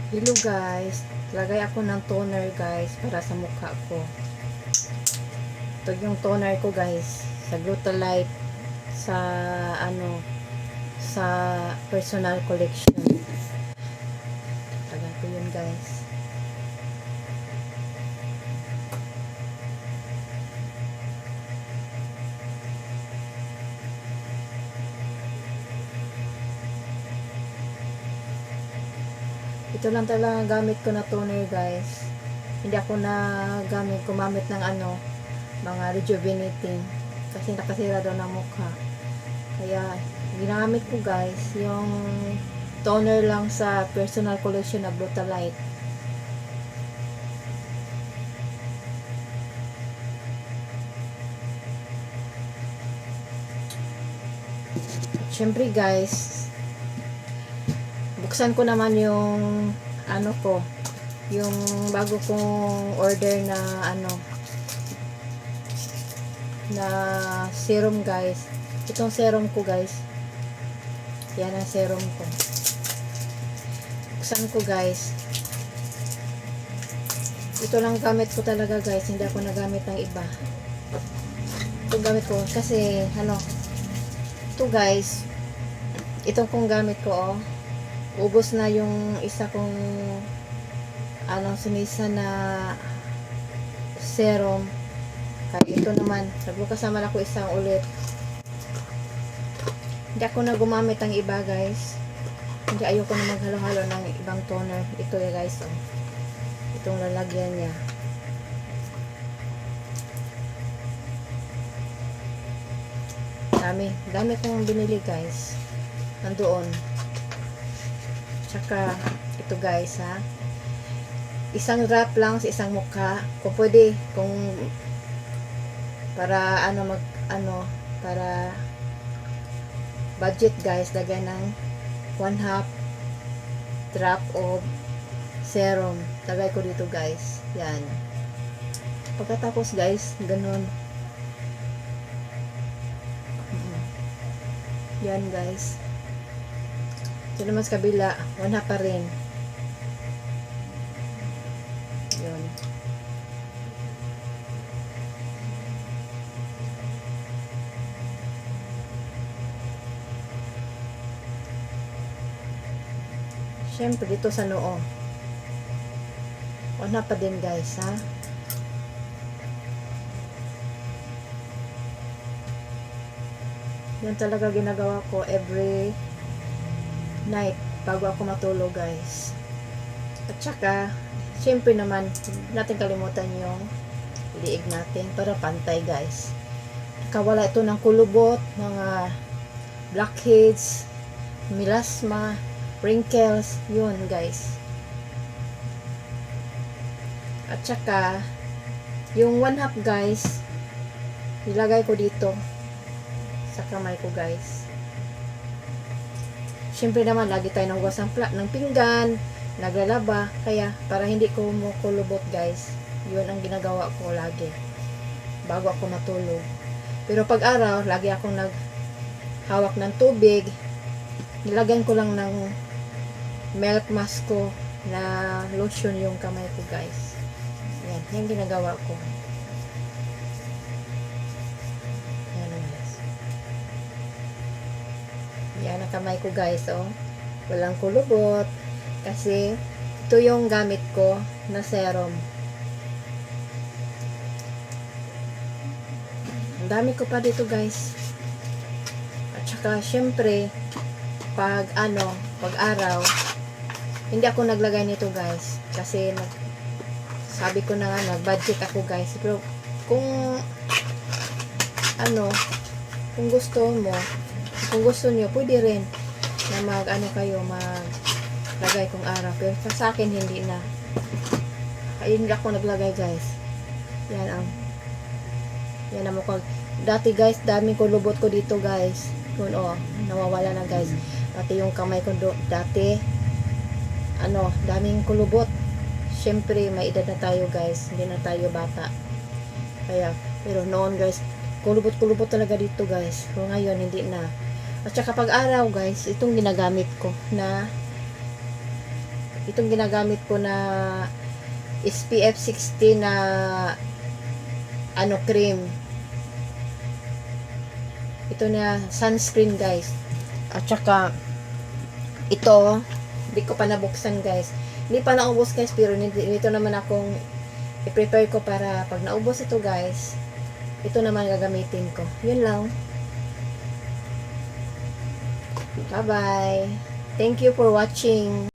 Hello guys, lagay ako ng toner guys para sa mukha ko. Ito yung toner ko guys, sa Glutalite, sa ano, sa personal collection. Lagay ko yun guys. Ito lang talaga gamit ko na toner guys. Hindi ako gumamit ng mga rejuvenating kasi nakasira daw ng mukha. Kaya ginamit ko guys yung toner lang sa personal collection na Glutalite. At syempre guys, buksan ko naman yung yung bago kong order na na serum guys. Itong serum ko guys. Yan ang serum ko. Buksan ko guys. Ito lang gamit ko talaga guys. Hindi ako nagamit ng iba. Ito gamit ko kasi ito guys. Itong kong gamit ko ubos na yung isa kong sinisa na serum. Kaya ito naman, nagbukas naman ako isang ulit. Hindi ako na gumamit ng iba guys. Hindi, ayoko na maghalo-halo ng ibang toner. Ito guys, itong lalagyan niya. Dami kong binili guys. Nandoon. Tsaka, ito guys isang wrap lang sa isang mukha. Kung pwede, para para budget guys, lagay ng 1/2 drop of serum. Lagay ko dito guys. Yan. Pagkatapos guys, ganun. Yan guys. Ito naman sa kabila, 1/2 pa rin. Yun. Siyempre dito sa noo. 1/2 pa din guys Yan talaga ginagawa ko every night bago ako matulog guys. At saka siyempre naman natin kalimutan yung liig natin para pantay guys. Nakawala ito ng kulubot, mga blackheads, melasma, wrinkles, yun guys. At saka yung 1/2 guys, ilagay ko dito sa kamay ko guys. Siyempre naman lagi tayo nang hugas ng pinggan, naglalaba, kaya para hindi ko kulubot guys, yun ang ginagawa ko lagi bago ako matulog. Pero pag araw, lagi akong naghawak ng tubig, nilagyan ko lang ng milk mask ko na lotion yung kamay ko guys. Yan, yung ginagawa ko. Yan ang kamay ko guys, walang kulubot kasi ito yung gamit ko na serum. Ang dami ko pa dito guys. At saka syempre pag araw, hindi ako naglagay nito guys kasi sabi ko na nga nag-budget ako guys. Pero kung kung gusto niyo, pwede rin na maglagay kung araw. Pero sa akin, hindi na. Kaya hindi ako naglagay, guys. Yan ang mukhang. Dati, guys, daming kulubot ko dito, guys. Yun, nawawala na, guys. Pati yung kamay ko dati, daming kulubot. Siyempre, may edad na tayo, guys. Hindi na tayo bata. Pero noon, guys, kulubot talaga dito guys. Pero ngayon hindi na. At saka pag araw guys, itong ginagamit ko na Itong ginagamit ko na SPF 60 na cream. Ito na sunscreen guys. At saka ito, hindi ko pa nabuksan guys. Hindi pa naubos guys, pero nito naman akong i-prepare ko para pag naubos ito guys, ito naman gagamitin ko. Yun lang. Bye bye. Thank you for watching.